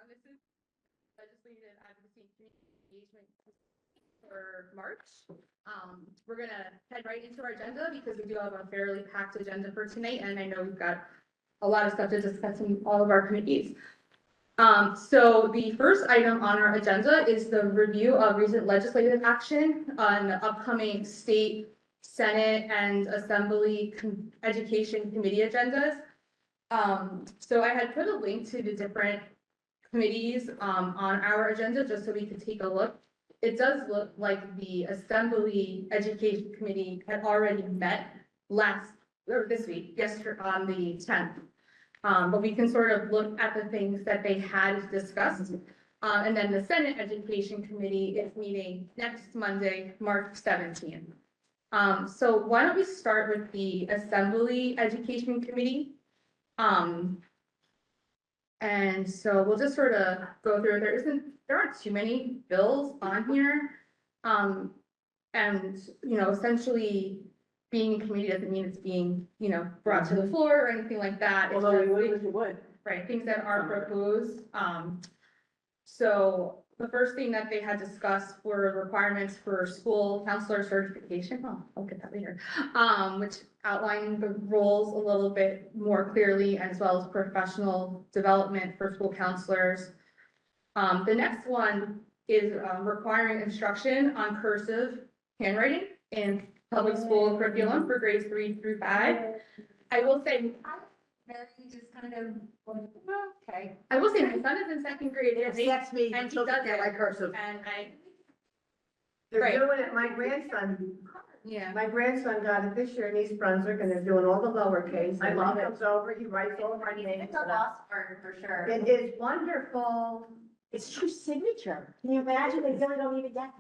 This is legislative advocacy and community engagement for March. We're gonna head right into our agenda because we do have a fairly packed agenda for tonight, and I know we've got a lot of stuff to discuss in all of our committees. So the first item on our agenda is the review of recent legislative action on the upcoming state, Senate, and Assembly Education Committee agendas. So I had put a link to the different committees on our agenda just so we could take a look. It does look like the Assembly Education Committee had already met this week, yesterday on the 10th. But we can sort of look at the things that they had discussed. And then the Senate Education Committee is meeting next Monday, March 17th. So why don't we start with the Assembly Education Committee? And so we'll just sort of go through, there aren't too many bills on here. And, essentially being a committee doesn't mean it's being, brought to the floor or anything like that. Although we would. Right, things that are proposed. So the first thing that they had discussed were requirements for school counselor certification. Oh, I'll get that later. Which outlined the roles a little bit more clearly, as well as professional development for school counselors. The next one is requiring instruction on cursive handwriting in public school curriculum for grades 3 through 5. I will say, just kind of, okay. I will say my son is in second grade. That's me. And he does it. Like cursive. And They're Right. doing it, my grandson yeah. got it this year in East Brunswick, and they're doing all the lowercase. I love He it. comes over, he writes all of our names. It's a lost art for sure. It is wonderful. It's true signature. Can you imagine? They really don't even get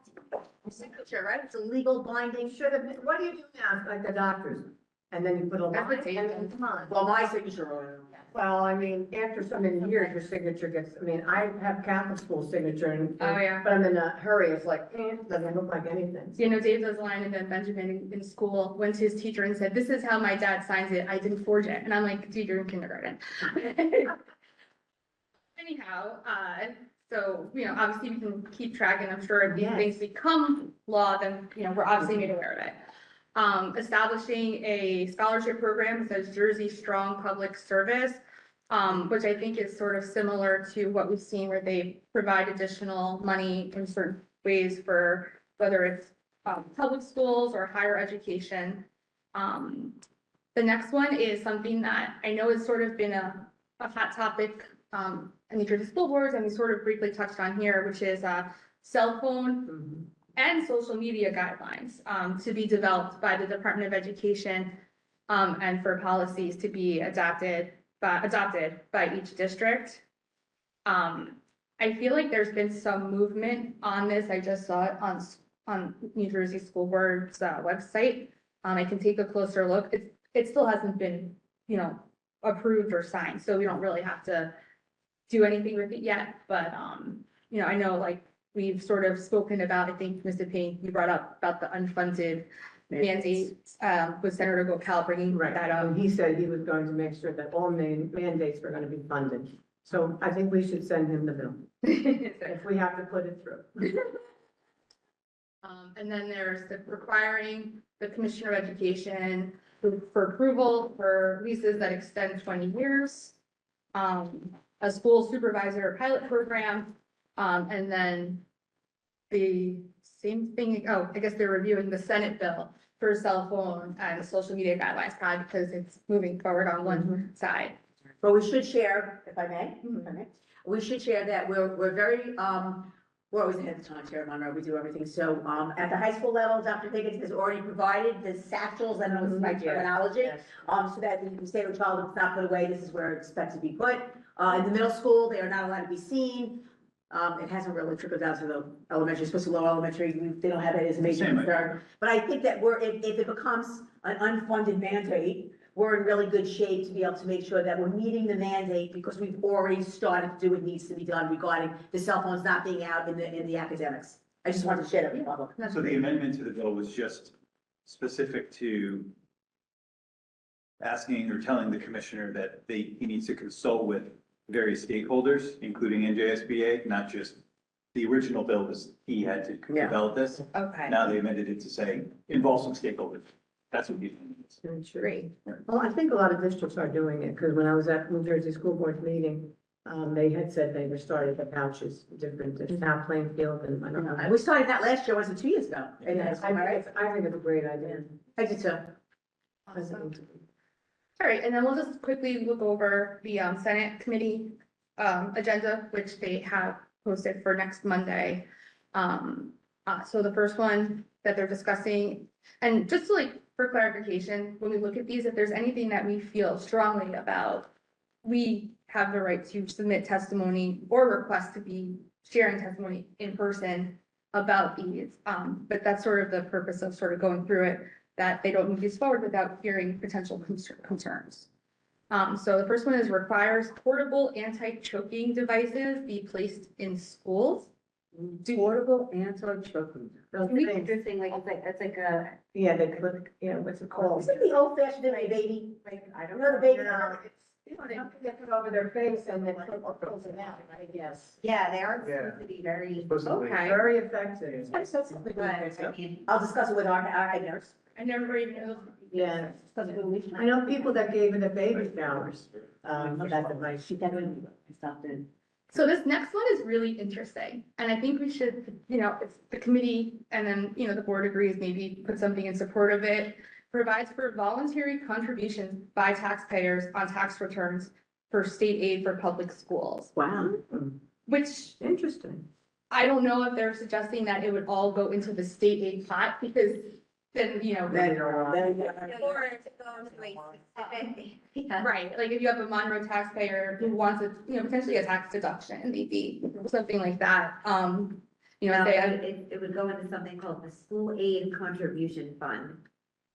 the signature, right? It's a legal binding. Should have been, what do you do now, like the doctors? And then you put a That's line, what they and do. then come on. Well, my signature. Well, I mean, after so many years, your signature gets, I mean, I have Catholic school signature and. Oh, yeah. But I'm in a hurry, it's like, doesn't look like anything. Dave does line, and then Benjamin in school went to his teacher and said, "This is how my dad signs it. I didn't forge it." And I'm like, "Dude, you're in kindergarten." Anyhow, so, obviously we can keep track, and I'm sure if these Yes. things become law, then, we're obviously made aware of it. Establishing a scholarship program that says Jersey Strong Public Service, which I think is sort of similar to what we've seen where they provide additional money in certain ways for whether it's public schools or higher education. The next one is something that I know has sort of been a hot topic in New Jersey school boards, and we sort of briefly touched on here, which is cell phone and social media guidelines to be developed by the Department of Education and for policies to be adopted by each district. I feel like there's been some movement on this. I just saw it on New Jersey School Board's website. I can take a closer look. It still hasn't been, approved or signed, so we don't really have to do anything with it yet. But, I know like we've sort of spoken about, I think, Mr. Payne, you brought up about the unfunded mandates with Senator Gokal bringing that up. He said he was going to make sure that all mandates were gonna be funded. So I think we should send him the bill, if we have to put it through. And then there's the requiring the Commissioner of Education for approval for leases that extend 20 years. A school supervisor pilot program, and then the same thing, I guess they're reviewing the Senate bill for cell phone and social media guidelines, probably because it's moving forward on one side. But we should share, if I may, we should share that we're very, we're always ahead of time here at Monroe. We do everything. So, at the high school level, Dr. Pickett has already provided the satchels, I know this is my terminology, so that you can say to a child, if it's not put away, this is where it's expected to be put. In the middle school, they are not allowed to be seen. It hasn't really trickled down to the elementary, especially low elementary. They don't have it as a major concern. But I think that if it becomes an unfunded mandate, we're in really good shape to be able to make sure that we're meeting the mandate because we've already started to do what needs to be done regarding the cell phones not being out in the academics. I just wanted to share that with the public. So the amendment to the bill was just specific to asking or telling the commissioner that he needs to consult with various stakeholders, including NJSBA, not just the original bill was, he had to Yeah. develop this. Okay, Now they amended it to say involve some stakeholders. That's what he. great. Well, I think a lot of districts are doing it, because when I was at New Jersey School Board meeting, they had said they were starting the pouches, different, it's now Plainfield, and I don't know. We started that last year, was it 2 years ago? And I think it's a great idea. I did too. Awesome. All right, and then we'll just quickly look over the Senate committee agenda, which they have posted for next Monday. So the first one that they're discussing, and just like for clarification, when we look at these, if there's anything that we feel strongly about, we have the right to submit testimony or request to be sharing testimony in person about these. But that's sort of the purpose of sort of going through it, that they don't move these forward without hearing potential concerns. So the first one is requires portable anti-choking devices be placed in schools. Portable anti-choking. Interesting, like, it's like a, Yeah, they click, what's it called? Is it the old fashioned way, baby? like, I don't You know, the baby. They put over their face and then pulls it out, I guess. Yeah, they are supposed to be very, Okay, Very effective. but, I mean, I'll discuss it with our head nurse. I never even knew. Yeah, I know people that gave it at baby showers, that device. she definitely stopped it. So this next one is really interesting, and I think we should, if the committee and then, the board agrees, maybe put something in support of it. Provides for voluntary contributions by taxpayers on tax returns for state aid for public schools, Wow, which interesting. I don't know if they're suggesting that it would all go into the state aid pot, because then, Or to go to a specific, yeah. right, like if you have a Monroe taxpayer who wants potentially a tax deduction, maybe something like that, No, say, it would go into something called the School Aid Contribution Fund.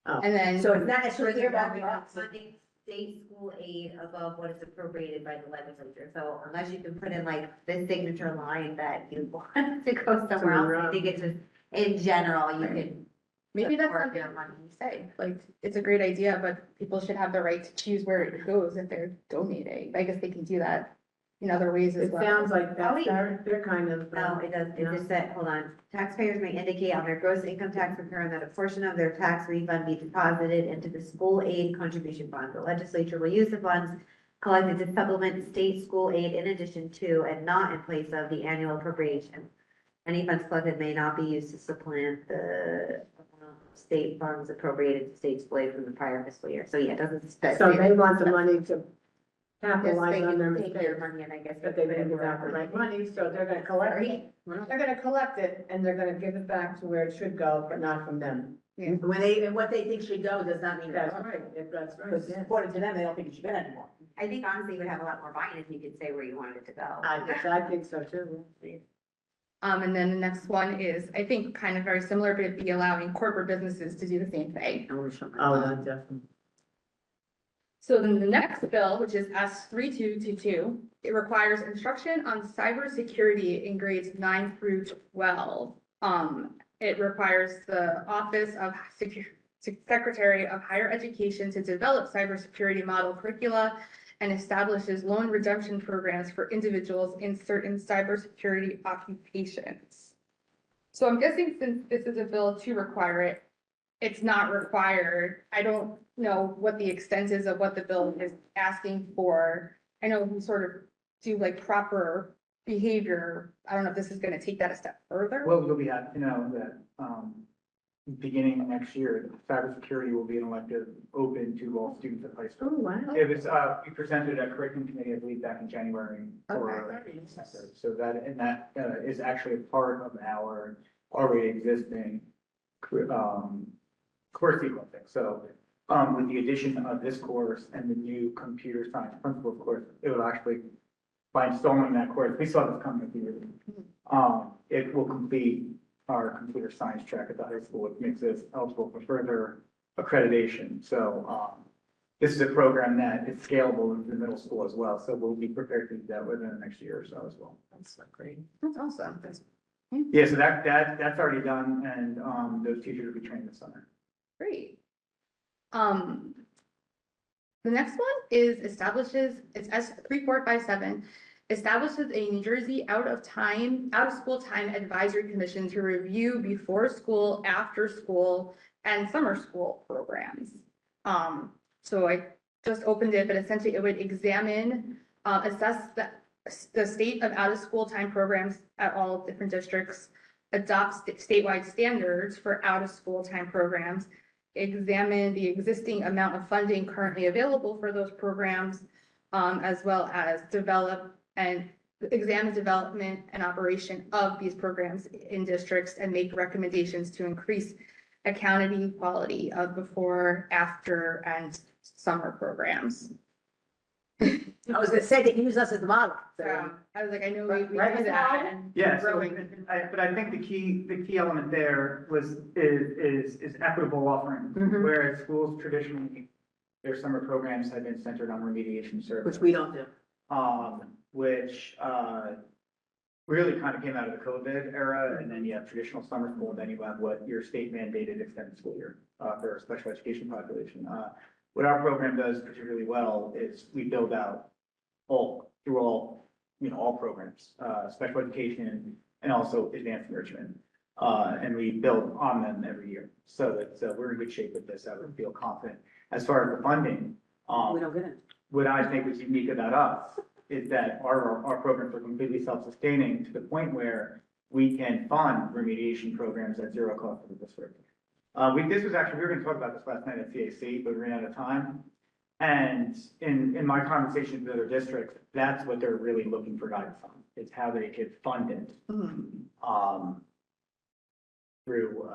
and then. So it's not So necessarily they're about not funding state school aid above what is appropriated by the legislature. So unless you can put in like the signature line that you want to go somewhere else, I think it's just, in general, you can. Maybe that's Or something your money. we say, like, it's a great idea, but people should have the right to choose where it goes if they're donating. I guess they can do that in other ways as It well. sounds like Oh, that, wait. they're kind of. No, it does, it just said, hold on, taxpayers may indicate on their gross income tax return that a portion of their tax refund be deposited into the school aid contribution fund. The legislature will use the funds collected to supplement state school aid in addition to and not in place of the annual appropriation. Any funds collected may not be used to supplant the state funds appropriated to state school aid from the prior fiscal year. So yeah, it doesn't. So they want the money to Yes, capitalize they on their can take mistakes, their money and I guess. but they didn't give out the right money, so they're gonna collect it. They're gonna collect it, and they're gonna give it back to where it should go, but not from them. and what they think should go does not mean That's that's right, that's right. Because according to them, they don't think it should go anymore. I think honestly, you would have a lot more buy-in if you could say where you wanted it to go. I think so too. And then the next one is, I think, kind of very similar, but it'd be allowing corporate businesses to do the same thing. Oh, that definitely. So then the next bill, which is S 3222, it requires instruction on cybersecurity in grades 9 through 12. It requires the Office of Secretary of Higher Education to develop cybersecurity model curricula and establishes loan redemption programs for individuals in certain cybersecurity occupations. So I'm guessing since this is a bill to require it, it's not required. I don't know what the extent is of what the bill is asking for. I know we sort of do like proper behavior. I don't know if this is gonna take that a step further. Well, you'll be at, that, beginning next year, cybersecurity will be an elective open to all students at high school. Oh, wow. It was, we presented at curriculum committee, I believe, back in January. So that, and that, is actually a part of our already existing, course sequencing. So, with the addition of this course and the new computer science principles course, it will actually, by installing that course, we saw this coming a few years ago. It will complete our computer science track at the high school, which makes us eligible for further accreditation. So, this is a program that is scalable in the middle school as well. So we'll be prepared to do that within the next year or so as well. That's so great. That's awesome. Yeah, so that's already done, and, those teachers will be trained this summer. Great. The next one is it's S 3457, establishes a New Jersey out of school time advisory commission to review before school, after school, and summer school programs. So I just opened it, but essentially it would examine, assess the state of out of school time programs at all different districts, adopt statewide standards for out of school time programs, examine the existing amount of funding currently available for those programs, as well as examine development and operation of these programs in districts and make recommendations to increase accountability, quality of before, after, and summer programs. I was gonna say, they can use us as the model. So I was like, I know we Right, do that and Yeah, so, growing. but I think the key element there is equitable offering. Mhm. Whereas schools traditionally, their summer programs have been centered on remediation service. Which we don't do. Which really kind of came out of the COVID era, and then you have traditional summer school, and then you have what your state mandated extended school year for a special education population. What our program does particularly well is we build out all programs, special education and also advanced enrichment. And we build on them every year. So that we're in good shape with this. I would feel confident. As far as the funding, We don't get it. what I think is unique about us is that our programs are completely self-sustaining to the point where we can fund remediation programs at zero cost to the district. We were gonna talk about this last night at CAC, but we ran out of time. And in my conversations with other districts, that's what they're really looking for guidance on, is how they could fund it. Through,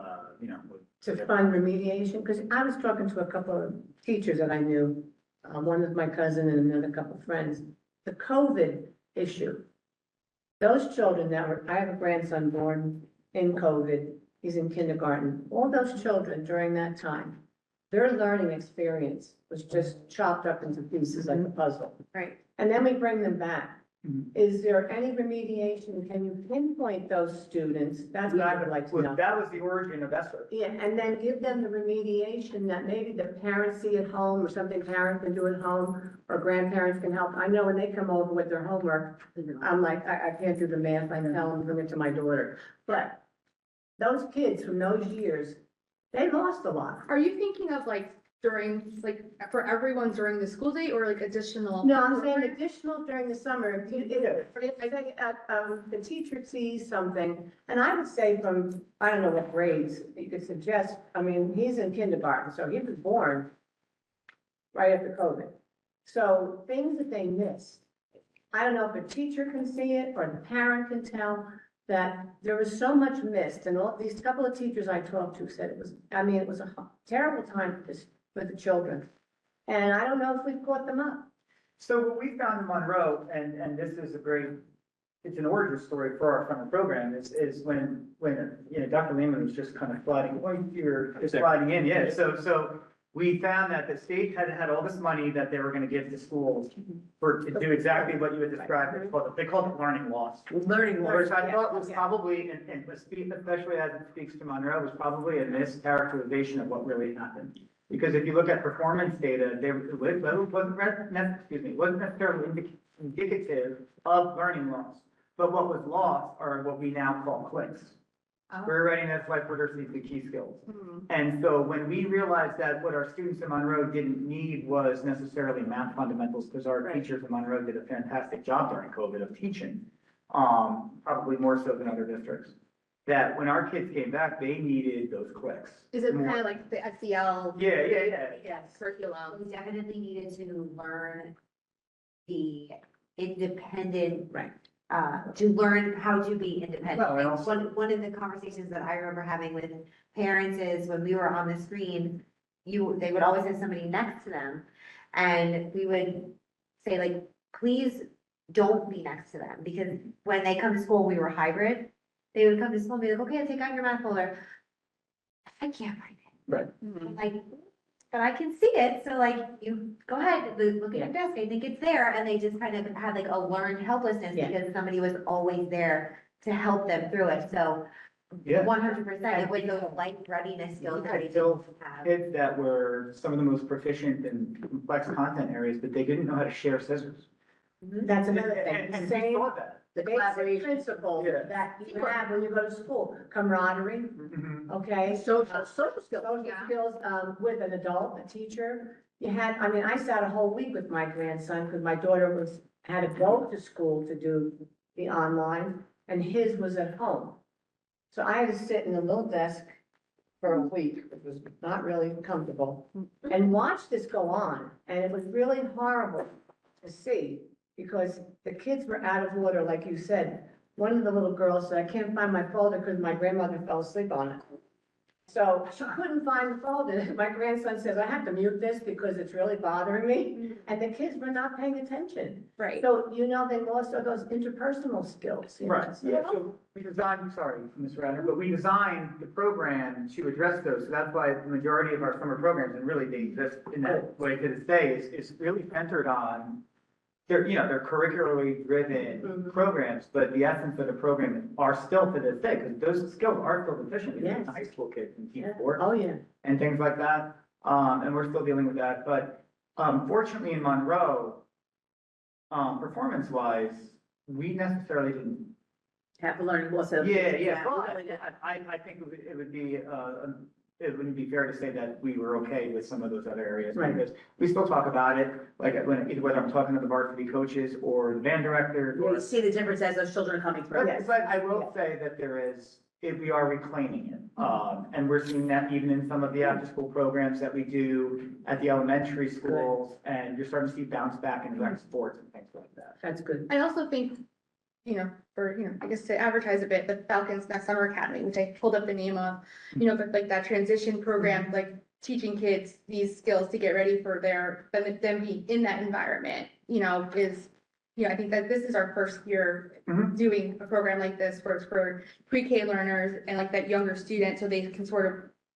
To fund remediation, because I was talking to a couple of teachers that I knew, one was my cousin and another couple of friends. The COVID issue, those children I have a grandson born in COVID, he's in kindergarten. All those children during that time, their learning experience was just chopped up into pieces like a puzzle. Right. And then we bring them back. Mhm. Is there any remediation? Can you pinpoint those students? That's what I would like to know. that was the origin of ESSER. Yeah, and then give them the remediation that maybe the parents see at home or something parents can do at home or grandparents can help. I know when they come over with their homework, I'm like, I can't do the math, I tell them, bring it to my daughter. But those kids from those years, they lost a lot. Are you thinking of for everyone during the school day or like additional? No, I'm saying additional during the summer, if the teacher sees something, and I would say from, I don't know what grades, you could suggest, I mean, he's in kindergarten, so he was born right after COVID. So things that they missed, I don't know if a teacher can see it or the parent can tell that there was so much missed, and all these couple of teachers I talked to said it was a terrible time for the children. And I don't know if we've caught them up. So what we found in Monroe, and this is it's an origin story for our summer program, is when, Dr. Lehman was just kind of sliding in, yeah. So we found that the state had all this money that they were gonna give to schools to do exactly what you had described. They called it learning loss. Learning more. Which I thought was probably, and especially as it speaks to Monroe, was probably a mischaracterization of what really happened. Because if you look at performance data, it wasn't necessarily indicative of learning loss. But what was lost are what we now call clicks. Career readiness, life literacy, the key skills. And so when we realized that what our students in Monroe didn't need was necessarily math fundamentals, because our teachers in Monroe did a fantastic job during COVID of teaching, probably more so than other districts. That when our kids came back, they needed those clicks. Is it kind of like the SEL? Yeah. Curriculum. We definitely needed to learn the independent. Right. To learn how to be independent. Well, and also- One of the conversations that I remember having with parents is when we were on the screen, they would always have somebody next to them. And we would say like, please don't be next to them, because when they come to school, we were hybrid. They would come to school and be like, okay, take out your math folder. I can't find it. Right. I'm like, but I can see it, so like, you go ahead, look at your desk, I think it's there, and they just kind of had like a learned helplessness Yeah. because somebody was always there to help them through it, so Yeah. 100% with those life readiness skills that they Skills. didn't have. Kids that were some of the most proficient in complex content areas, but they didn't know how to share scissors. That's another thing. And The we same, saw that. the basic Collaboration. principle Yeah. that you have when you go to school, camaraderie, Mhm. okay? Social skills. Social Yeah. skills, with an adult, a teacher. You had, I mean, I sat a whole week with my grandson because my daughter had to go to school to do the online and his was at home. So I had to sit in a little desk for a week, which was not really comfortable, and watch this go on. And it was really horrible to see because the kids were out of order, like you said. One of the little girls said, I can't find my folder because my grandmother fell asleep on it. So she couldn't find the folder. My grandson says, I have to mute this because it's really bothering me. And the kids were not paying attention. Right. So, you know, they lost all those interpersonal skills. you know, Right, so- yeah, so we designed, sorry, Ms. Radner, but we designed the program to address those. So that's why the majority of our summer programs, and really they exist in that way to this day, is really centered on they're curricularly driven Mhm. programs, but the essence of the program are still to this day, because those skills are still deficient in Yes. high school kids and team Yeah. sports Oh, yeah. and things like that. And we're still dealing with that, but, fortunately in Monroe, performance-wise, we necessarily didn't. Have the learning loss of. Yeah, we but really did. I think it would be, it wouldn't be fair to say that we were okay with some of those other areas. Right. Because we still talk about it, like whether I'm talking to the varsity coaches or the band director. We see the difference as those children are coming through. But I will say that we are reclaiming it. And we're seeing that even in some of the after-school programs that we do at the elementary schools. And you're starting to see bounce back in rec sports and things like that. That's good. I also think, I guess to advertise a bit, the Falcons Next Summer Academy, which I pulled up the name of, but like that transition program, like teaching kids these skills to get ready for them being in that environment, is, I think that this is our first year Mhm. doing a program like this for pre-K learners and like that younger student, so they can sort of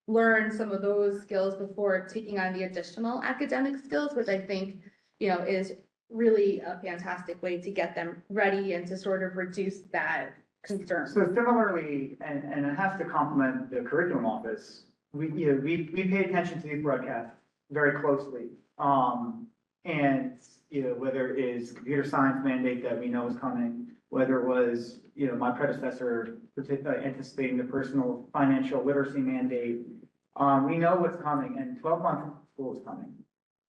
learn some of those skills before taking on the additional academic skills, which I think, is really a fantastic way to get them ready and to sort of reduce that concern. So similarly, and it has to complement the curriculum office, we pay attention to these broadcasts very closely. And, whether it is computer science mandate that we know is coming, whether it was, my predecessor anticipating the personal financial literacy mandate, we know what's coming and 12-month school is coming.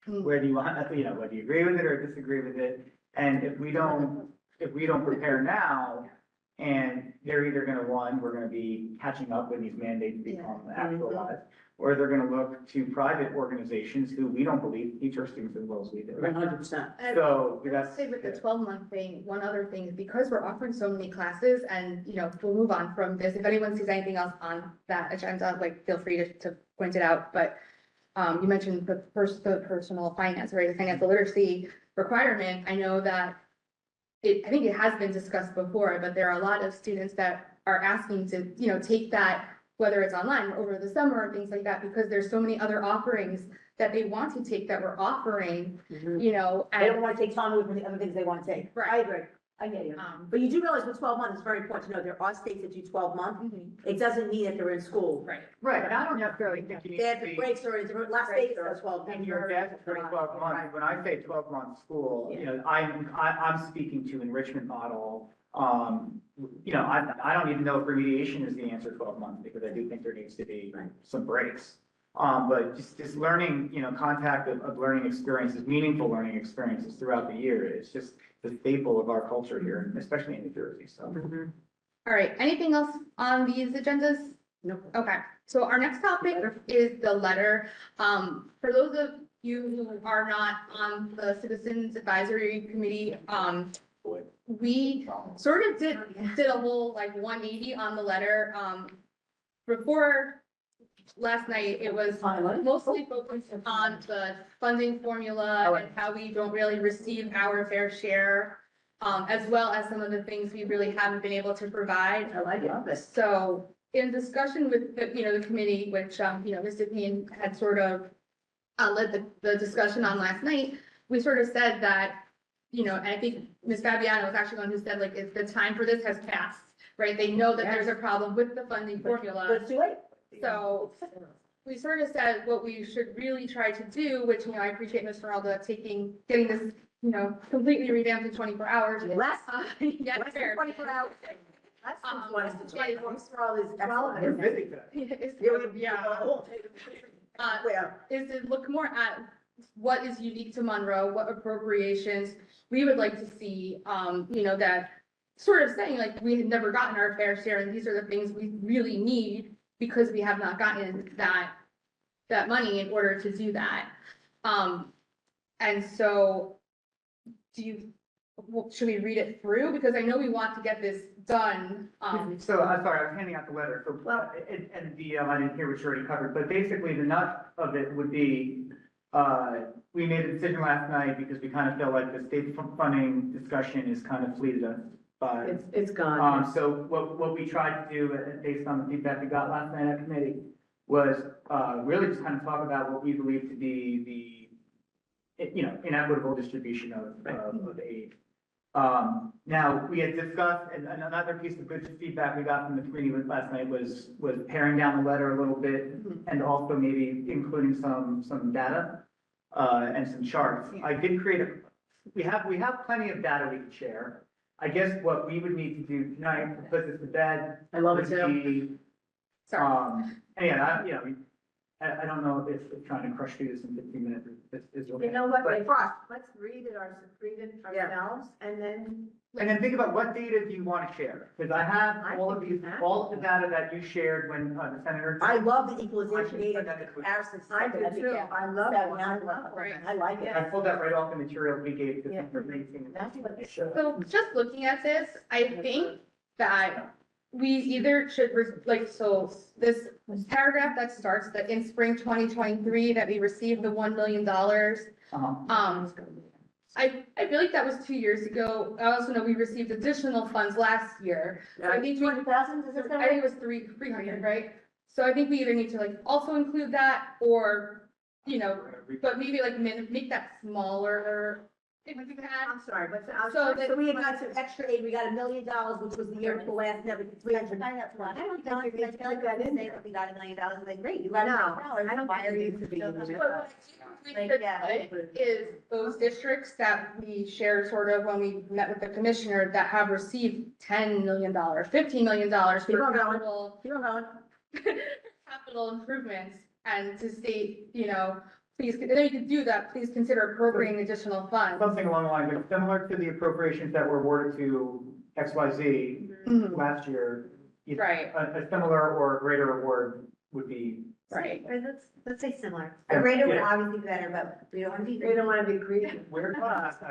Mm. Whether you want, whether you agree with it or disagree with it, and if we don't prepare now, and they're either we're gonna be catching up when these mandates become actualized, or they're gonna look to private organizations who we don't believe teach our students as well as we do. 100%. So I would that's. say with the 12-month thing, one other thing is because we're offering so many classes and, we'll move on from this. If anyone sees anything else on that agenda, like feel free to point it out. But you mentioned the personal finance, right? The financial literacy requirement. I know that I think it has been discussed before, but there are a lot of students that are asking to, take that, whether it's online or over the summer and things like that, because there's so many other offerings that they want to take that we're offering, They and. don't want to take time away from the other things they want to take. I Right. agree. I get you. Um, But you do realize with 12 months, it's very important to know there are states that do 12 months. It doesn't mean that they're in school. Right. Right, and I don't necessarily think you need They to have the be breaks or different, last state does 12. in your desk for 12 months. When I say 12-month school, I'm speaking to enrichment model. I don't even know if remediation is the answer 12 months, because I do think there needs to be some breaks. But just learning, contact of learning experiences, meaningful learning experiences throughout the year is just the staple of our culture here, especially in New Jersey, so. All right, anything else on these agendas? No. Okay, so our next topic is the letter. For those of you who are not on the Citizens Advisory Committee, we sort of did a whole 180 on the letter. Before last night, it was mostly focused on the funding formula and how we don't really receive our fair share, as well as some of the things we really haven't been able to provide. I like it. So in discussion with the committee, which, Ms. Dipian had sort of led the discussion on last night, we sort of said that, and I think Ms. Fabiano was actually the one who said, the time for this has passed, right? They know that there's a problem with the funding But formula. it's too late. So we sort of said what we should really try to do, which, I appreciate Mr. Alda getting this, completely revamped in 24 hours. Less, Yeah, less than fair. 24 hours. Less than 24 hours is We're excellent. busy today. Yeah. Is to look more at what is unique to Monroe, what appropriations we would like to see, that sort of saying like, we had never gotten our fair share, and these are the things we really need because we have not gotten that money in order to do that. And so should we read it through? Because I know we want to get this done. So, I'm sorry, I was handing out the letter, so, I didn't hear what you already covered, but basically the nut of it would be, we made a decision last night because we kind of felt like the state funding discussion is kind of fleeted us by. It's gone. So what we tried to do, based on the feedback we got last night at committee, was, really just kind of talk about what we believe to be the, inequitable distribution of aid. Now, we had discussed, and another piece of good feedback we got from the committee last night was paring down the letter a little bit, and also maybe including some data, and some charts. I did create we have plenty of data we can share. I guess what we would need to do tonight, to put this to bed. I love it would too. be, Sorry. and yeah, I don't know if trying to crush through this in 15 minutes is okay. You know what, But- let's read it ourselves, and then. And then think about what data do you want to share? Because I have all of these, all of the data that you shared when the senator. I love the equalization data, the comparison. I do too, I love it. Right. I like it. I pulled that right off the material we gave to Yeah. for meeting. That's what they So just looking at this, I think that we either should, this paragraph that starts that in spring 2023, that we received the $1 million. I feel like that was 2 years ago. I also know we received additional funds last year. I think 20,000, is this I think it was 300, right? So I think we either need to also include that, or, but maybe make that smaller. If we can. I'm sorry, but. So So we had got some extra aid, we got $1 million, which was the year before last, never 300. I don't think think you're we gonna put that in say there. that we got $1 million, like, great, you got $1 No, million. I don't Why think are it you needs to be still in not- there. But what we Like, should yeah. put is those districts that we shared sort of when we met with the commissioner that have received $10 million, $15 million Keep for on going. capital, Keep on going. capital improvements, and to state, please, and then you can do that, please consider appropriating additional funds. Something along the lines, like similar to the appropriations that were awarded to XYZ Mhm. last year. Right, A similar or greater award would be. right. Or let's say similar. Yeah, A greater would yeah. obviously be better, but we don't want to be. We don't wanna be greedy. Where, I just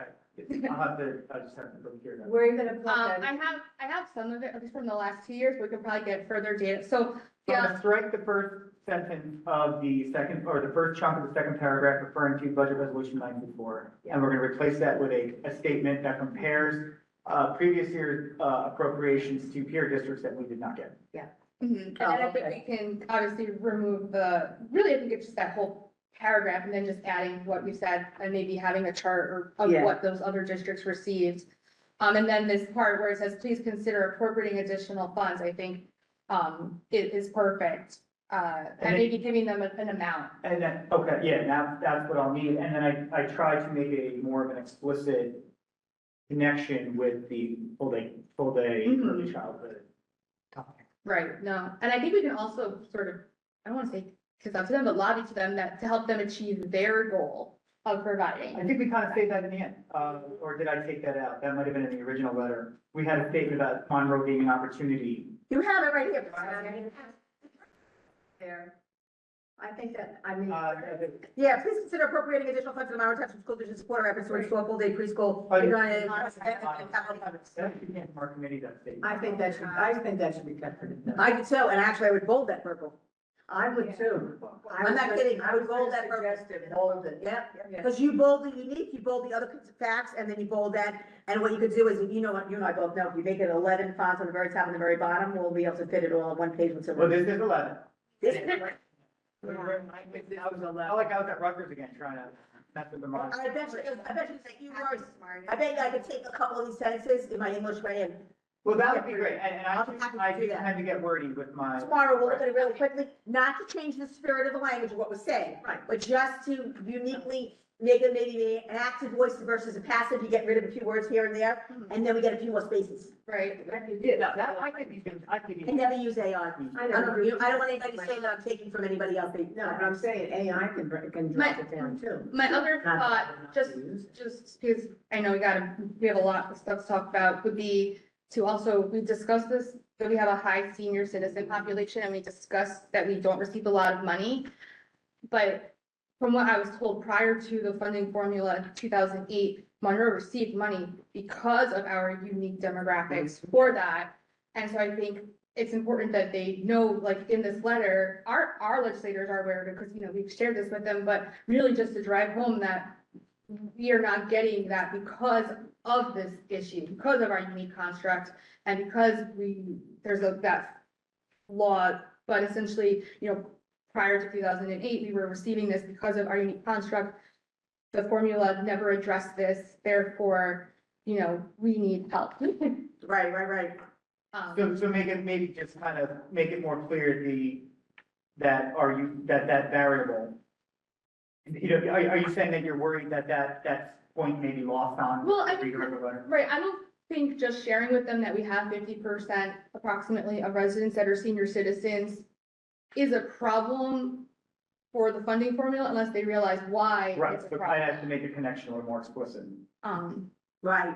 have to look here. Where are you gonna put I that? have some of it, at least from the last 2 years, but we could probably get further data, so, So I'm yeah, gonna strike the first sentence of the second, or the first chunk of the second paragraph referring to budget resolution 924. And we're gonna replace that with a statement that compares, previous year's appropriations to peer districts that we did not get. mhm. And then I think we can obviously remove I think it's just that whole paragraph, and then just adding what you said, and maybe having a chart of Yeah. what those other districts received. And then this part where it says, please consider appropriating additional funds, I think, it is perfect. And And maybe giving them an amount. And then, okay, yeah, now that's what I'll need. And then I tried to make a more of an explicit connection with the full day early childhood topic. Right, no, and I think we can also sort of, I don't want to say kiss up to them, but lobby to them to help them achieve their goal of I providing. think we kind of saved that in the end, or did I take that out? That might have been in the original letter. We had a statement about Monroe being an opportunity. You have it right here. There. I think that, Yeah, please consider appropriating additional funds to the Monroe Township School District to support our efforts to restore full-day preschool. Oh, kindergarten, That became from our committee, that statement. I think that should be kept in there. I do too, and actually I would bold that purple. I would too. I'm not kidding, I would bold that purple. Bold it. Yeah, because you bold the unique, you bold the other facts, and then you bold that. And what you could do is, you know what, you and I both know, if you make it 11 fonts on the very top and the very bottom, we'll be able to fit it all on one page with some. Well, this is 11. This- I was at Rutgers again, trying to mess with the mark. I bet you that you were, I bet you I could take a couple of these sentences in my English way and Well, that would be great, and I'll be happy to I do do that. tend to get wordy with my. Tomorrow, we'll look at it really quickly, not to change the spirit of the language of what was saying. Right. But just to uniquely make it maybe an active voice versus a passive, you get rid of a few words here and there, and then we get a few more spaces. Right. Yeah, that, I could even, I never use AI. I don't want anybody to say that I'm taking from anybody else. No, but I'm saying AI can drop it down too. My other Not- thought, not just, to use. just because I know we have a lot of stuff to talk about, would be to also, we discussed this, that we have a high senior citizen population, and we discussed that we don't receive a lot of money. But from what I was told prior to the funding formula in 2008, Monroe received money because of our unique demographics for that. And so I think it's important that they know, like in this letter, our legislators are aware of it, because, you know, we've shared this with them, but really just to drive home that we are not getting that because of this issue, because of our unique construct, and because there's that law, but essentially, you know, prior to 2008, we were receiving this because of our unique construct. The formula never addressed this, therefore, you know, we need help. Right. so make it, maybe just kind of make it more clear that variable. You know, are you saying that you're worried that point may be lost on? Well, I the think, reader of the letter? right, I don't think just sharing with them that we have 50% approximately of residents that are senior citizens is a problem for the funding formula unless they realize why Right, it's a but I have to problem. make the connection a little more explicit. Right.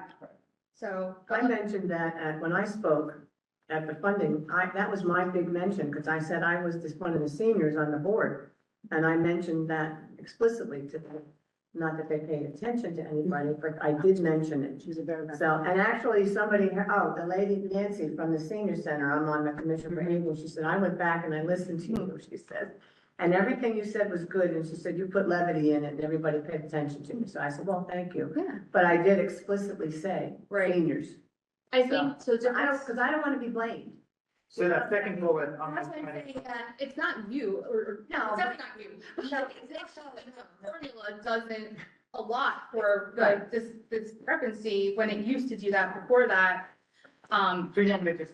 So. I mentioned that when I spoke at the funding, that was my big mention, because I said I was just one of the seniors on the board. And I mentioned that explicitly to them, not that they paid attention to anybody, but I did mention it. She's a very. So, and actually somebody, the lady Nancy from the senior center, I'm on the commission for aging, she said, I went back and I listened to you, she said. And everything you said was good, and she said, you put levity in it, and everybody paid attention to me. So I said, well, thank you. Yeah. But I did explicitly say Right. seniors. I think, so So because I don't want to be blamed. So that second bullet, that's why I'm saying that it's not you, or, No, it's definitely not you. But it's actually, the formula doesn't a lot for this discrepancy when it used to do that before that. so you want me to just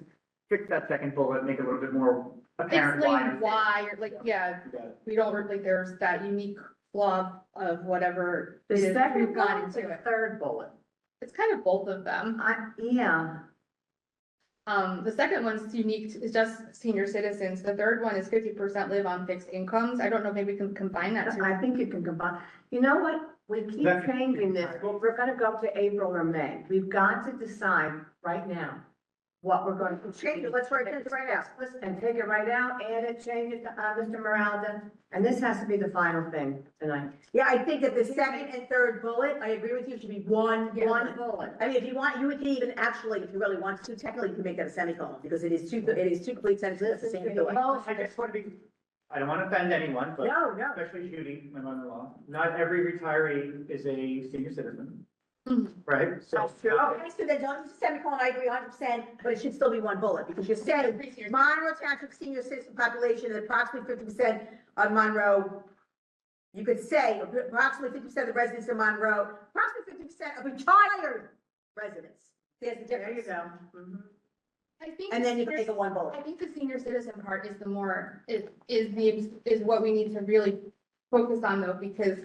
fix that second bullet, make it a little bit more apparent Explain why, or like, yeah, You got it. we don't, like, there's that unique flaw of whatever. The it is second we've gone bullet, into the it. third bullet. It's kind of both of them. Yeah, The second one's unique, is just senior citizens. The third one is 50% live on fixed incomes. I don't know, maybe we can combine that too. I think you can combine. You know what? We keep That- changing this. Well, we're gonna go to April or May. We've got to decide right now what we're going to. Change it, let's write it right out. And take it right out, add it, change it to Mr. Moralda, and this has to be the final thing tonight. Yeah, I think that the second and third bullet, I agree with you, should be one One bullet. bullet. I mean, if you want, you would even actually, if you really want to, technically, you can make that a semicolon, because it is two complete sentences at the same time. Well, I just want to be, I don't want to offend anyone, but No, no. especially Judy, my mother-in-law, not every retiree is a senior citizen. Mhm. Right? So, Okay, so then don't use a semicolon, I agree 100%, but it should still be one bullet, because you're saying Monroe Township senior citizen population is approximately 50% on Monroe. You could say approximately 50% of the residents in Monroe, approximately 50% of retired residents. There's the There you difference. go. Mhm. I think. And then you the can make it one I bullet. think the senior citizen part is the more, is what we need to really focus on though, because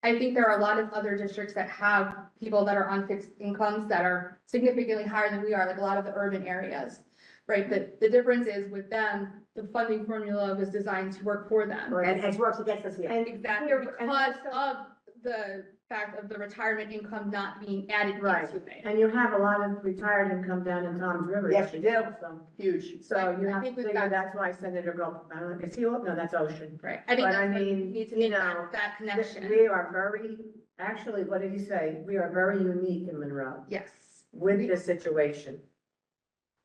I think there are a lot of other districts that have people that are on fixed incomes that are significantly higher than we are, like a lot of the urban areas. Right, but the difference is with them, the funding formula was designed to work for them. And it works against us here. And Exactly, here- and because also- of the fact of the retirement income not being added Right. into it. And you have a lot of retired income down in Tom's River. Yes, you do. So- Huge. So you I have to think we've figure, got- that's why Senator Go, I don't know, is he, no, that's Ocean. Right, I think But I that's what we mean, need to you make know, that connection. We are very, actually, what did he say? We are very unique in Monroe Yes. with this situation.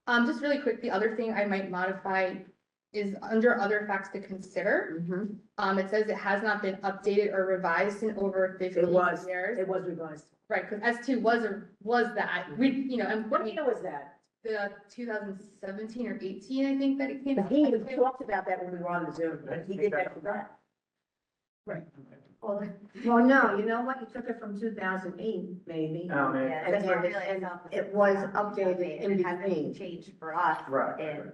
Just really quick, the other thing I might modify is under other facts to consider. It says it has not been updated or revised in over 50 It was. years. It was revised. Right, because S2 was that, we, you know, and What year was that? the 2017 or 18, I think that it came. He even talked about that when we were on the Zoom. He did that for that. Well, no, you know what? You took it from 2008, maybe. Oh, man. Yeah, And that's then- what really and felt it was was updated in It hasn't between. changed for us. Right. And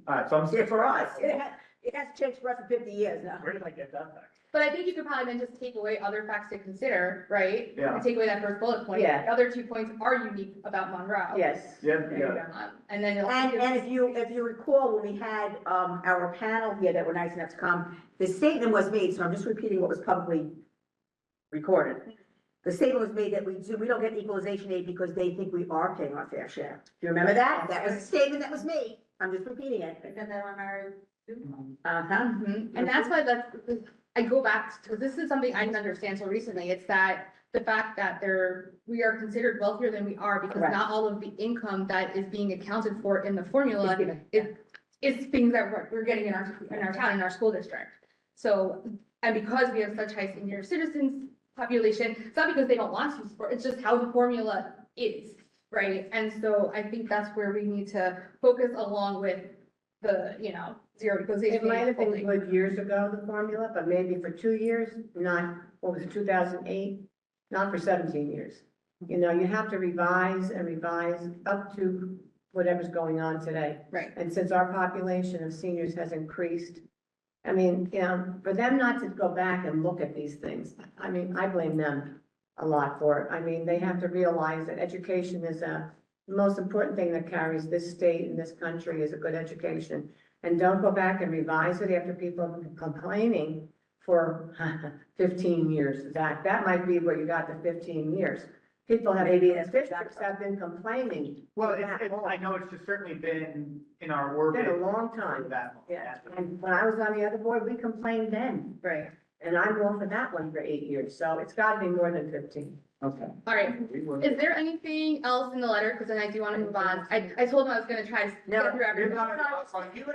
All right, so I'm. Yeah, for us, it has changed for us for 50 years now. Where did I get that back? But I think you could probably then just take away other facts to consider, right? Yeah. And take away that first bullet point. Yeah. The other 2 points are unique about Monroe. Yes. Yeah, There you yeah. go. And then it'll. And if you recall, when we had, our panel here that were nice enough to come, the statement was made, so I'm just repeating what was publicly recorded. The statement was made that we don't get equalization aid because they think we are paying our fair share. Do you remember that? That was a statement that was made. I'm just repeating it. And then on our. Uh-huh. Mhm. And that's why I go back, because this is something I didn't understand so recently, it's that the fact that we are considered wealthier than we are, because Correct. not all of the income that is being accounted for in the formula It's given. is things that we're getting in our town, in our school district. So, and because we have such high senior citizens population, it's not because they don't want to support, it's just how the formula is, right? And so I think that's where we need to focus along with the, zero equalization. It might have been fully. good years ago, the formula, but maybe for 2 years, not, what was it, 2008? Not for 17 years. You know, you have to revise and revise up to whatever's going on today. Right. And since our population of seniors has increased, I mean, for them not to go back and look at these things, I mean, I blame them a lot for it. I mean, they have to realize that education is the most important thing that carries this state and this country is a good education. And don't go back and revise it after people have been complaining for 15 years. That might be where you got the 15 years. People have, Maybe that's districts have been complaining. Well, for that long. I know it's just certainly been in our It's orbit. been a long for time. that long. Yeah, and when I was on the other board, we complained then, Right. and I'm on for that one for 8 years, so it's gotta be more than 15. Okay. All right. Is there anything else in the letter? Because then I do want to move on. I told him I was going to try to No, get through You're everything. not, You and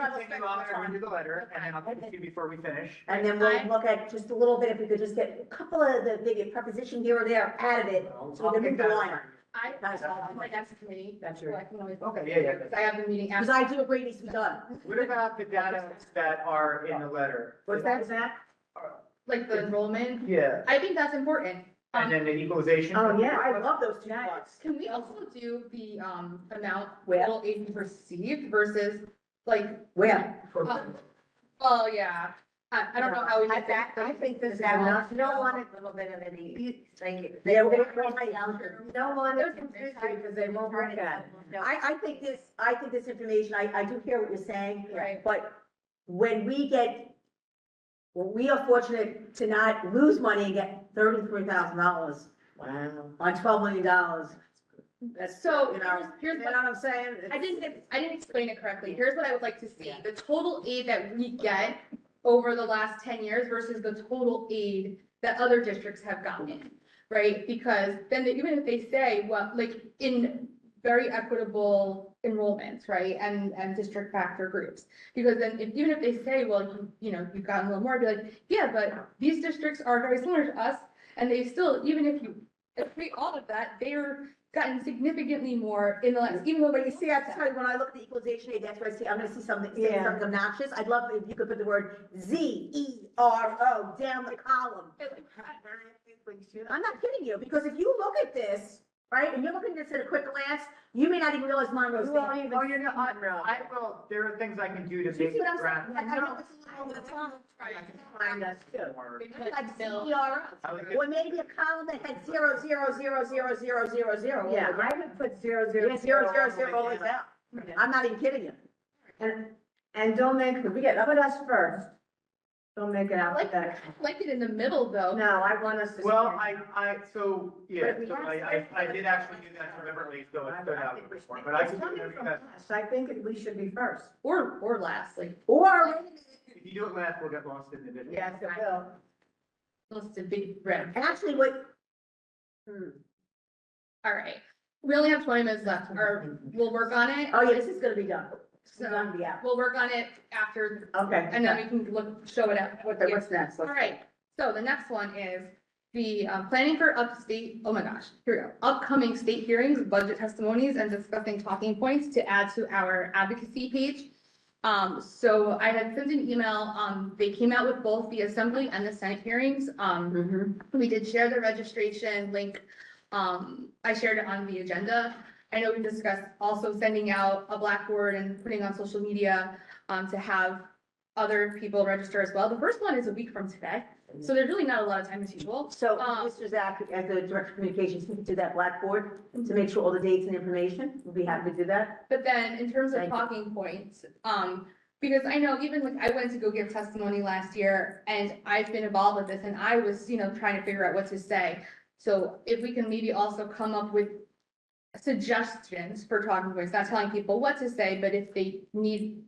I will continue on, so we do the letter, and then I'll take you before we finish. And then we'll look at just a little bit, if we could just get a couple of the, maybe a preposition here or there out of it, so we can move the line. I, my next committee. That's so right. I can always. Okay, yeah. Because I have the meeting Because after. I do agree it needs to be done. What about the data that are in the letter? What's Is that? Like the enrollment. Yeah, I think that's important. and then the equalization. Oh, yeah. I love those two That- spots. Can we also do the, amount Where? total aid received versus like, Where? oh, yeah. I don't know how we did that. I think this is that enough. you don't want a little bit of any, like. Yeah, we're they- You don't want it because they won't work at it. I think this information, I do hear what you're saying, Right. but when we are fortunate to not lose money and get $33,000 Wow. on $12 million. That's, So you know, here's you what. know what I'm saying? I didn't explain it correctly. Here's what I would like to see. The total aid that we get over the last 10 years versus the total aid that other districts have gotten, right? Because then even if they say, well, like in very equitable enrollments, right? And district factor groups. Because then even if they say, well, you've gotten a little more, I'd be like, yeah, but these districts are very similar to us. And they still, even if you equate all of that, they're gotten significantly more in the last, even though. But you see, I have to tell you, when I look at the equalization aid, that's where I see, I'm gonna see something, say Yeah. something obnoxious. I'd love if you could put the word ZERO down the column. I'm not kidding you, because if you look at this, right, and you're looking at this at a quick glance, you may not even realize Monroe's You won't there. even see Monroe. I will, there are things I can do to Do you make see what I'm it saying? graph. I know it's a little bit Find us too. like ZERO. I like it. Or maybe a column that had 0, 0, 0, 0, 0, 0, 0, 0. Yeah, I would put 0, Yeah, 0, 0, 0, 0, all the way down. I'm not even kidding you. And don't make, put us first. Don't make it alphabetical. Like it in the middle though. No, I want us to. Well, stand. so I did actually do that deliberately, so it stood out before, but I It's can do coming it from because us. I think we should be first. Or last, like, Or, if you do it last, we'll get lost in the vision. Yes, it will. let's do big red. actually, what, All right. We only have 20 minutes left, or we'll work on it. oh yeah, this is gonna be done. This is So gonna be out. we'll work on it after, Okay. and then we can show it up. Okay, what's next? All right. So the next one is the planning for upstate, oh my gosh, here we go. Upcoming state hearings, budget testimonies, and discussing talking points to add to our advocacy page. So I had sent an email, they came out with both the Assembly and the Senate hearings. We did share the registration link. I shared it on the agenda. I know we discussed also sending out a Blackboard and putting on social media, to have other people register as well. The first one is a week from today, so there's really not a lot of time as usual. So, Mr. Zach, as the Director of Communications, can you do that Blackboard to make sure all the dates and information? We'll be happy to do that. But then in terms of Thank you. talking points, because I know even like I went to go give testimony last year and I've been involved with this and I was, trying to figure out what to say. So if we can maybe also come up with suggestions for talking points, not telling people what to say, but if they need,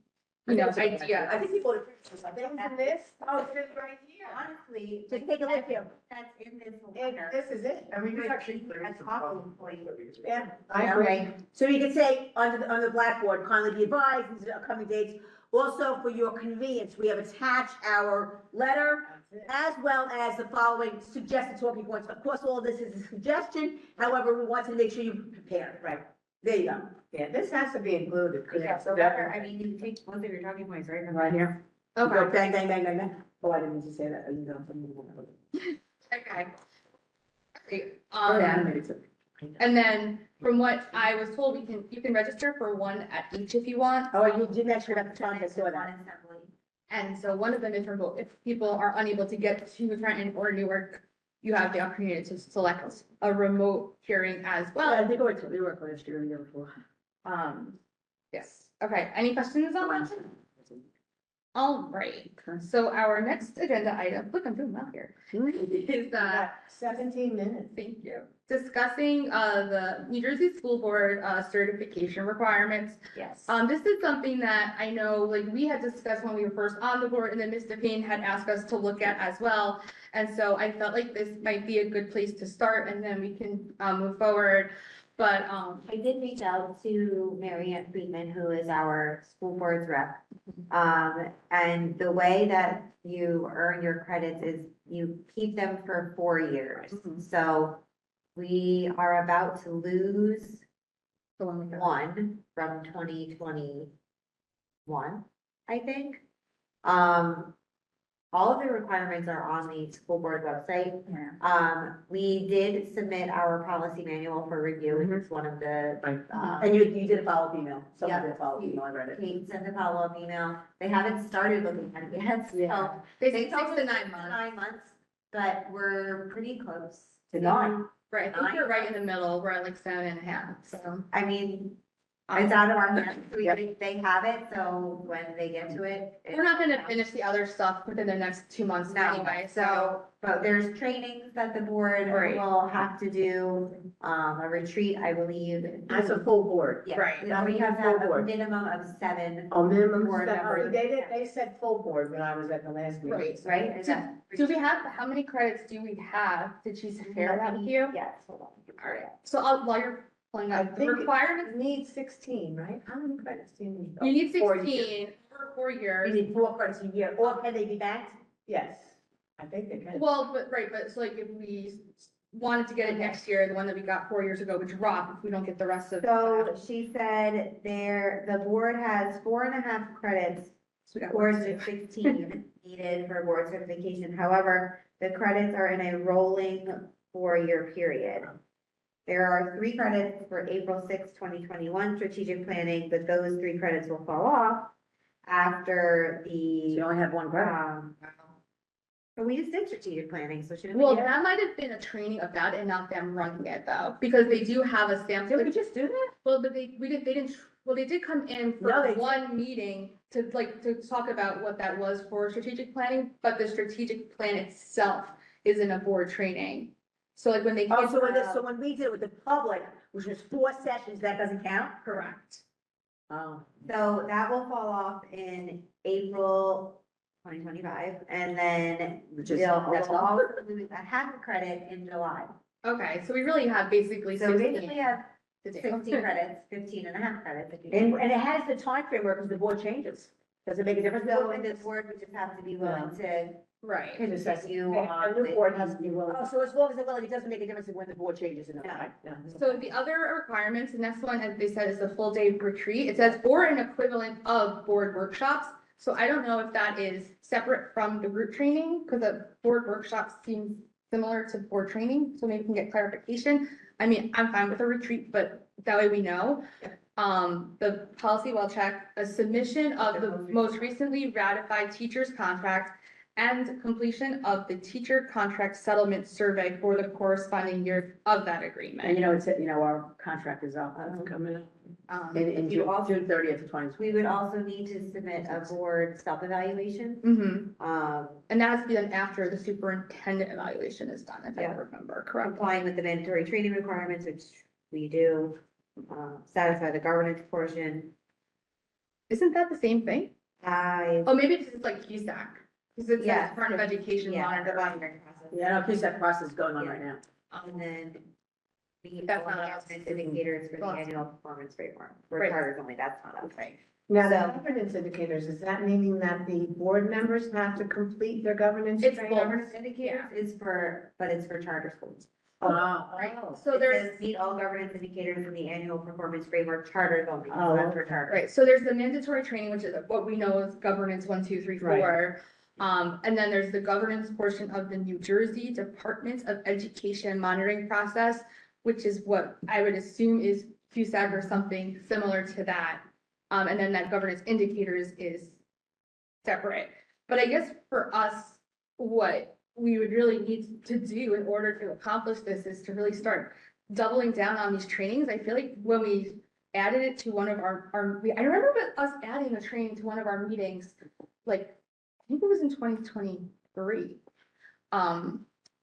ideas. I think people would appreciate something. Isn't this? Oh, it's right here. Honestly, Just take a look here. that's in this And letter. this is it. I mean, Would it's actually, be a talking point. yeah, I agree. Right. So you could say on the Blackboard, kindly be advised, these are upcoming dates. Also, for your convenience, we have attached our letter as well as the following suggested talking points. Of course, all this is a suggestion. However, we want to make sure you prepare. Right. There you go. Yeah, this has to be included. 'cause Yeah, it's so better. letter, I mean, you take both of your talking points, right, from Right here. Okay, Go bang, bang, bang, bang, bang. Oh, I didn't mean to say that. okay. Great. Okay. And then from what I was told, you can register for one at each if you want. Oh, you did mention about the time, I saw One that. assembly. And so one of them is remote. If people are unable to get to Trenton or Newark, you have the opportunity to select a remote hearing as Well, I well. think we were last year and the year before. Yes. Okay, any questions on that? All right, so our next agenda item, look, I'm doing well here, is Got 17 minutes. thank you. Discussing, the New Jersey School Board, certification requirements. Yes. This is something that I know, like, we had discussed when we were first on the board, and then Mr. Payne had asked us to look at as well. And so I felt like this might be a good place to start, and then we can, move forward. But, I did reach out to Mary Ann Friedman, who is our school board's rep. And the way that you earn your credits is you keep them for 4 years. So we are about to lose the one we got. one from 2021, I think. All of the requirements are on the school board website. We did submit our policy manual for review, which is one of the, And you did a follow-up email. Someone Yeah. did a follow-up email, I read it. Kate sent a follow-up email. They haven't started looking at it yet, Yeah. so. They say told 6 us to 9 6 months. 9 months, but we're pretty close. To 9. Right, I think we're right in the middle, we're at like 7.5, so. I mean, it's out of our hands, they have it, so when they get to it. We're not gonna finish the other stuff within the next 2 months No, anyway, so. so, but there's trainings that the board Right. will have to do, a retreat, I believe. That's a full board. Yeah, Right. so we have to have Full a board. minimum of 7, Oh, minimum, Board members. they said full board when I was at the last meeting. Right. right? Is that- Do we have, how many credits do we have? Did she share that with you? Yes, hold on. All right, so while you're pulling I up the think it requirements, needs 16, right? How many credits do you need? you need 4 years. 16 for 4 years. You need 4 credits a year, or can they be banked? Yes, I think they can. Well, but, right, but so like if we wanted to get it next year, the one that we got 4 years ago would drop if we don't get the rest of. So she said the board has 4.5 credits So we got or one, the two. 16 needed for board certification. However, the credits are in a rolling 4-year period. There are 3 credits for April 6, 2021 strategic planning, but those 3 credits will fall off after You the, only have 1 credit. but we just did strategic planning, so shouldn't Well, we? that might have been a training about it and not them running it though, because they do have a stamp. Did we just do that? Well, but they didn't, well, they did come in for No, they one meeting to talk about what that was for strategic planning, but the strategic plan itself isn't a board training. So like when they. Oh, came so when we did it with the public, which was 4 sessions, that doesn't count? Correct. Oh. So that will fall off in April 2025, and then Which is, they'll that's they'll all. also lose a half a credit in July. Okay, so we really have basically So we basically 16 have to do. 60 credits, 15.5 credits. if you And, want. and it has the time frame where, because the board changes. Does it make a difference? So in this board, we just have to be willing to Right. continue A on new with. board has to be willing. Oh, so as long as they're willing, it doesn't make a difference when the board changes in the Yeah. right? So the other requirements, the next one, as they said, is the full day retreat. It says, or an equivalent of board workshops. So I don't know if that is separate from the group training, because a board workshop seems similar to board training, so maybe we can get clarification. I mean, I'm fine with a retreat, but that way we know. The policy will check a submission of the most recently ratified teacher's contract and completion of the teacher contract settlement survey for the corresponding year of that And agreement. our contract is up Coming up. in You also- June 30th of 2020. We would also need to submit a board self-evaluation. And that has to be done after the superintendent evaluation is done, if I Yeah. remember correctly. Complying with the mandatory training requirements, which we do, satisfy the governance portion. Isn't that the same thing? I, Oh, maybe this is like QSAC, because it's Yeah. a Department of Education yeah, the monitor. monitoring process. Yeah, no, that process is going on right now. And then the That's not us. governance indicators for the annual performance framework. For Right. charters only, that's not us. Right. Now, the So- governance indicators, is that meaning that the board members have to complete their governance It's training? both. Governance indicators is for, but it's for charter schools. Right, so It there's, says meet all governance indicators in the annual performance framework charters only, Oh, that's for charter. right, so there's the mandatory training, which is what we know is governance 1, 2, 3, 4. And then there's the governance portion of the New Jersey Department of Education monitoring process, which is what I would assume is QSAC or something similar to that. And then that governance indicators is separate. But I guess for us, what we would really need to do in order to accomplish this is to really start doubling down on these trainings. I feel like when we added it to one of I remember us adding a training to one of our meetings, like, I think it was in 2023.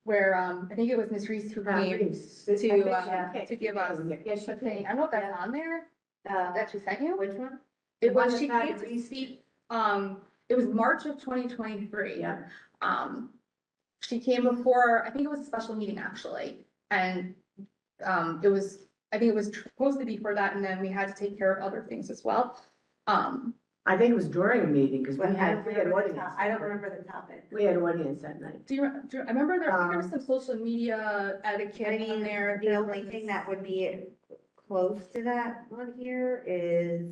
Where, I think it was Ms. Reese who came to give us a thing. I don't know if that's on there, that she sent you. Which one? It was, one she that came had to speak, it was March of 2023. Yeah. She came before, I think it was a special meeting actually, and, it was, I think it was supposed to be for that, and then we had to take care of other things as well. I think it was during a meeting, because we had audience. I don't remember the topic. We had audience that night. I remember there was some social media I etiquette in mean, there. the only thing that would be close to that on here is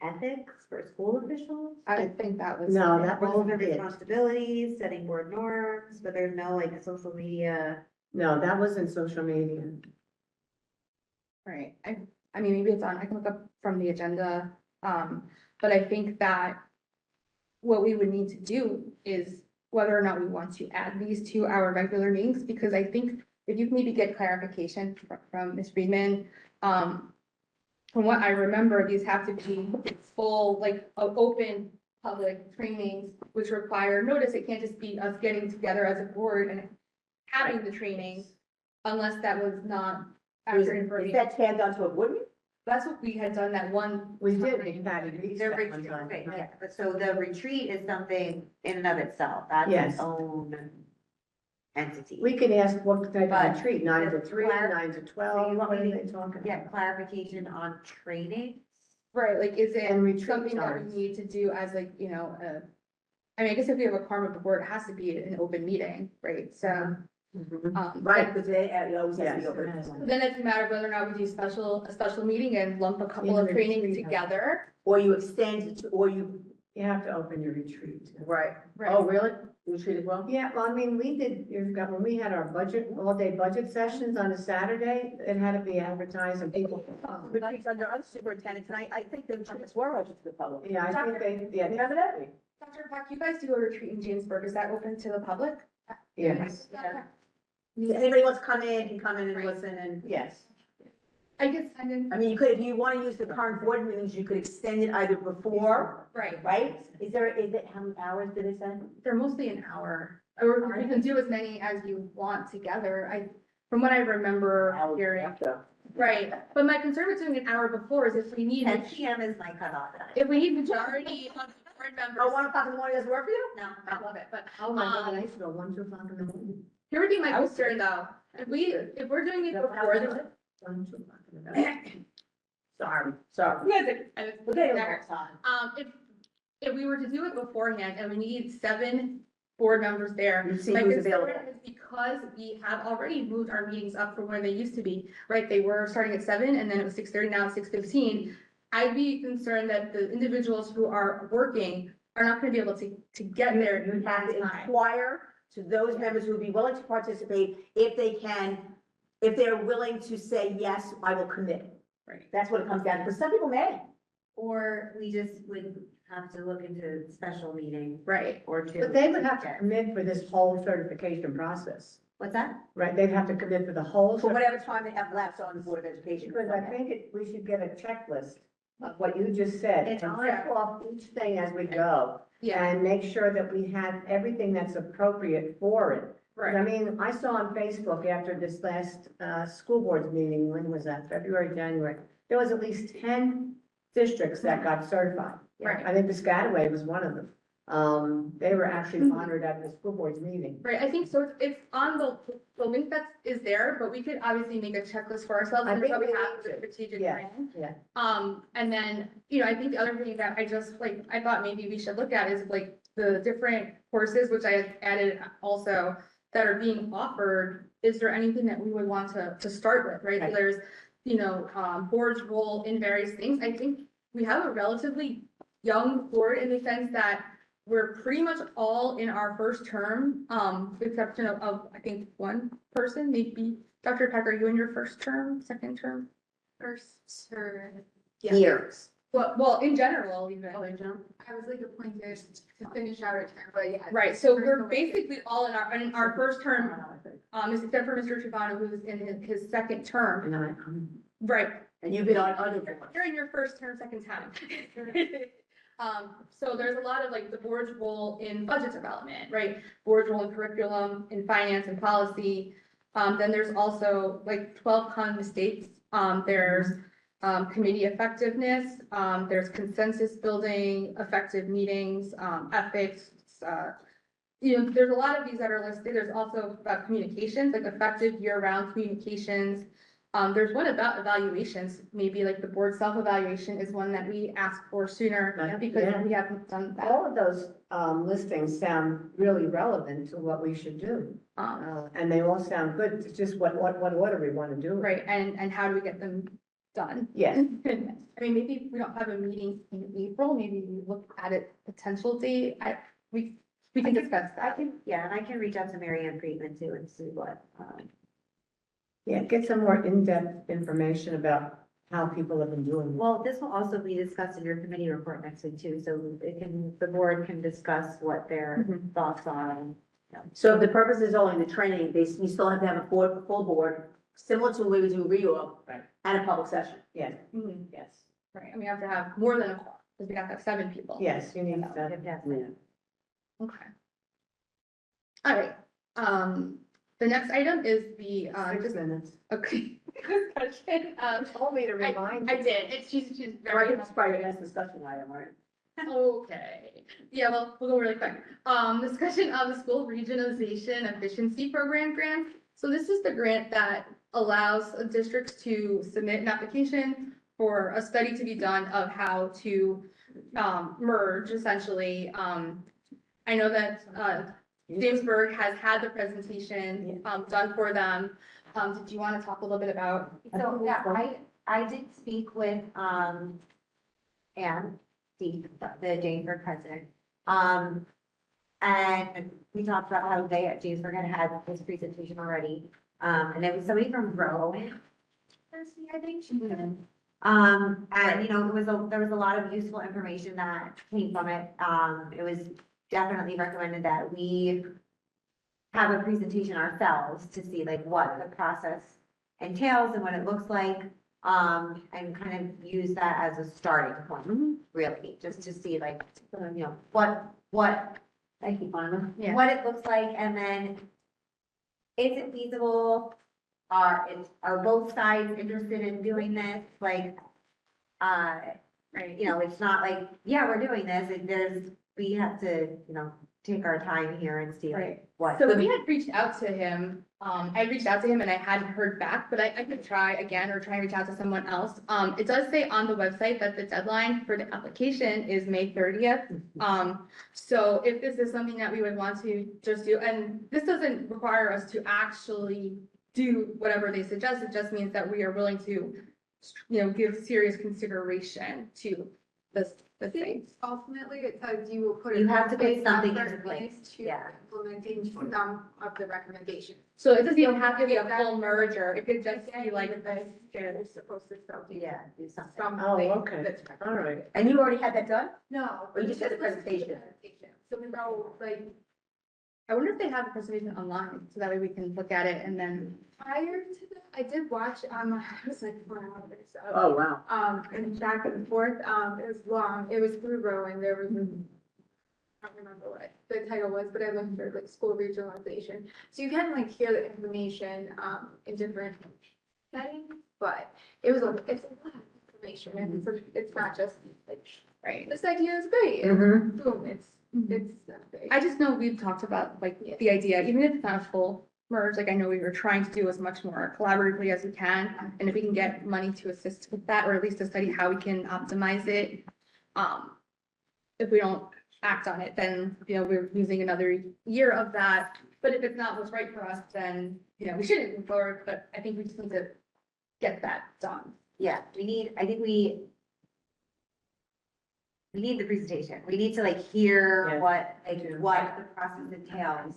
ethics for school officials. I think that was. No, that Roles and wasn't it. responsibilities, setting board norms, but there's no like social media. No, that wasn't social media. Right, I mean, maybe it's on, I can look up from the agenda, but I think that what we would need to do is whether or not we want to add these to our regular meetings, because I think if you can maybe get clarification from Ms. Friedman, from what I remember, these have to be full, like, open public trainings, which require notice. It can't just be us getting together as a board and having the training, unless that was not accurate Is information. that tanned onto a wood? That's what we had done that one. We did, time. we had it. The retreat, okay, yeah, but so the retreat is something in and of itself, that's Yes. its own entity. We can ask what type But of retreat, 9 to the 3, clar- 9 to So 12, you want what are me they to talking get about? clarification on training? Right, like, is And it retreat something that times. we need to do as like, I mean, I guess if we have a quorum of the board, it has to be an open meeting, right? So, Right, because it always has to Yes, be it open. has. then it's a matter of whether or not we do a special meeting and lump a couple In of the trainings retreat house. together. Or you extend it, or you, You have to open your retreat. right. Right. Oh, really? You treat it well? Yeah, well, I mean, we did, when we had our budget, all-day budget sessions on a Saturday, it had to be advertised and people. Retreats under other superintendents, and I think the retreats were open to the public. Yeah, I think they, yeah, Remember that? Dr. Pack, you guys do a retreat in Jamesburg. Is that open to the public? yes, Okay. If anybody wants to come in, can come in and listen, and, yes. I could send in, I mean, you could, if you want to use the current board meetings, you could extend it either before, right, right? Is it, how many hours did it say? they're mostly an hour, or you can do as many as you want together. From what I remember hearing. Right, but my concern with doing an hour before is if we need, 10 PM is my cutoff time. if we need majority of the board members. Oh, 1 o'clock in the morning doesn't work for you? No, I love it, but Oh, my God, I used to go 1, 2 o'clock in the morning. here would be my concern though. If we're doing it before, the 1, 2 o'clock in the morning. Sorry. I was We'll get you there. next time. If if we were to do it beforehand and we need 7 board members there. You see My who's concern available. is because we have already moved our meetings up from where they used to be, right? They were starting at 7 and then it was 6:30, now it's 6:15. I'd be concerned that the individuals who are working are not gonna be able to get there You in have to time. inquire to those members who would be willing to participate, if they can, if they're willing to say, yes, I will commit. Right. That's what it comes down to, because some people may. Or we just would have to look into special meeting Right. or two. But they would have to commit for this whole certification process, What's that? right? They'd have to commit for the whole. For whatever time they have left on the Board of Education. Because I think we should get a checklist of what you just said. It's And on. check off each thing as we go. Yeah, And make sure that we have everything that's appropriate for it. 'Cause I right. mean, I saw on Facebook after this last, school board meeting, when was that? February, January? There was at least 10 districts that got certified. Right. I think Piscataway was one of them. They were actually honored at the school board's meeting. Right, I think so, it's on the link that is there, but we could obviously make a checklist for ourselves, I and think what we we have need the to. strategic Yeah, plan. yeah. And then, I think the other thing that I just, like, I thought maybe we should look at is like the different courses, which I had added also, that are being offered. Is there anything that we would want to start with, right? So Right. there's, board's role in various things. I think we have a relatively young board in the sense that we're pretty much all in our first term, with the exception of, I think, one person, maybe Dr. Peck, are you in your first term, second term? First term. Years. Well, in general, even. I was like appointed to finish out a term, but yeah. Right, so we're basically all in our first term, except for Mr. Trevano, who's in his second term. Right, And you've been on other boards. you're in your first term, second time. So there's a lot of like the board's role in budget development, right? Board's role in curriculum, in finance and policy. Then there's also like 12 common mistakes. There's committee effectiveness, there's consensus building, effective meetings, ethics. There's a lot of these that are listed. There's also communications, like effective year-round communications. There's one about evaluations, maybe like the board self-evaluation is one that we ask for sooner Yeah. because we haven't done that. All of those, listings sound really relevant to what we should do. And they all sound good. It's just what order we want to do it. Right, and how do we get them done? Yes. I mean, maybe if we don't have a meeting in April, maybe we look at it potential date. We can discuss I that. can, yeah, and I can reach out to Mary Ann Friedman too and see what, Yeah, get some more in-depth information about how people have been doing it. well, this will also be discussed in your committee report next week too, so the board can discuss what their Mhm. thoughts are. And So if the purpose is only the training, you still have to have a full board, similar to the way we do reorg. Right. And a public session. Yes, Mhm. yes, Right, and we have to have more than a quorum, because we have to have 7 people. yes, you need if that. that's- Okay. All right, the next item is the, 6 minutes. okay, discussion, Told me to remind. I did, she's Or I very. think it's probably your next discussion item, right? Okay, yeah, well, we'll go really quick. Discussion of the school regionalization efficiency program grant. So this is the grant that allows districts to submit an application for a study to be done of how to merge essentially. I know that Jamesburg has had the presentation done for them. Did you want to talk a little bit about? So, yeah, I did speak with, Ann, the Jamesburg president. And we talked about how they at Jamesburg had this presentation already. And it was somebody from Monroe, I think she said. And there was a lot of useful information that came from it. It was definitely recommended that we have a presentation ourselves to see like what the process entails and what it looks like. And kind of use that as a starting point, really, just to see like, what, thank you, Mama. Yeah. What it looks like, and then is it feasible? Are both sides interested in doing this? Like, Right. it's not like, yeah, we're doing this, we have to, take our time here and see Right. what. So we had reached out to him, I reached out to him and I hadn't heard back, but I could try again or try and reach out to someone else. It does say on the website that the deadline for the application is May 30th. So if this is something that we would want to just do, and this doesn't require us to actually do whatever they suggest, it just means that we are willing to, give serious consideration to this thing. Ultimately, it says you will put. You have to put in something effort into place, To yeah. implementing some of the recommendations. So it doesn't even have to be a full merger, it could just be like, They're supposed to sell. Yeah, do something. Something. Oh, okay. that's All right. And you already had that done? No. Or you just had a this was presentation? So no, like, I wonder if they have the presentation online, so that way we can look at it and then. prior to that, I did watch, it was like 4 hours. Oh, wow. And back and forth, it was long, it was through Rowan, there was, I don't remember what the title was, but I looked for like school regionalization. So you can like hear the information, in different settings, but it's a lot of information, and it's not just like, Right. this idea is great, and Mm-hmm. boom, it's big. I just know we've talked about like the idea, even if it's not a full merge, like I know we were trying to do as much more collaboratively as we can. And if we can get money to assist with that, or at least to study how we can optimize it. If we don't act on it, then, we're losing another year of that. But if it's not what's right for us, then, we shouldn't move forward, but I think we just need to get that done. Yeah, I think we need the presentation. We need to like hear Yes. what the process entails.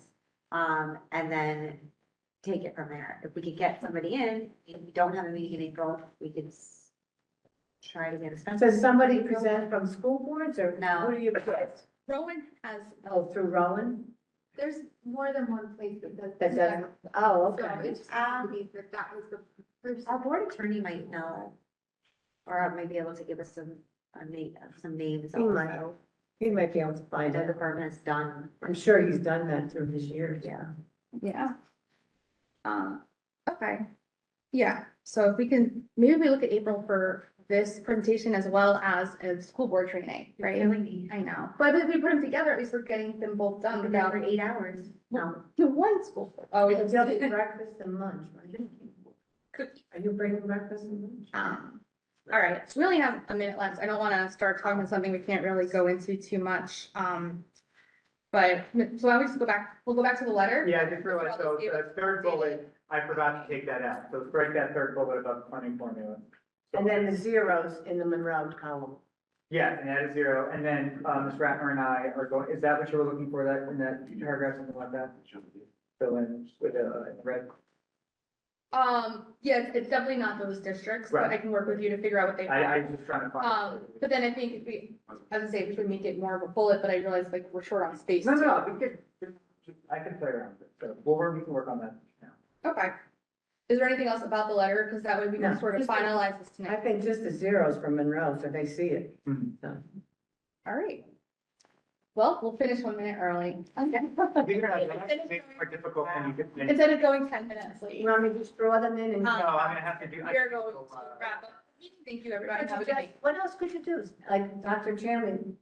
And then take it from there. If we could get somebody in, if we don't have a meeting in April, we could try to get a sponsor. Does somebody present from school boards or? No. Who do you present? Rowan has, Oh, through Rowan? There's more than one place that does. That does, oh, So okay. it just happened to be that was the first. Our board attorney might know, or might be able to give us some names. He might, he might be able to I find know the out. department has done, I'm sure he's done that through his years. yeah. yeah. Okay. Yeah, so if we can, maybe we look at April for this presentation as well as a school board training, right? Killing me. I know, but if we put them together, at least we're getting them both done About without 8 hours. No. the one school. Oh, Oh, it's you'll do breakfast and lunch, right? Are you bringing breakfast and lunch? all right, so we only have a minute left. I don't want to start talking about something we can't really go into too much. But, so why don't we just we'll go back to the letter? Yeah, I just realized, so the third bullet, I forgot to take that out, so strike that third bullet about the funding formula. And then the zeros in the Monroe column. Yeah, and add a 0, and then, Ms. Ratner and I are going, is that what you were looking for, that, in that paragraph, something like that? Fill in with the red. Yeah, it's definitely not those districts, but Right. I can work with you to figure out what they. I'm just trying to find. But then I think if we, as I say, we could make it more of a bullet, but I realize like we're short on space. No, we could, I can play around with it, so we can work on that now. Okay. Is there anything else about the letter? Because that way we can No. sort of finalize this I tonight. think just the zeros from Monroe, so they see it. Mhm. So, All right. Well, we'll finish 1 minute early. Okay. These are not, make it more difficult than you could. than- Instead of going 10 minutes late. You want me to just draw them in and? No, I'm gonna have to do. We are going to wrap up. Thank you, everybody. Have a good night. What else could you do? Like Dr. Chairman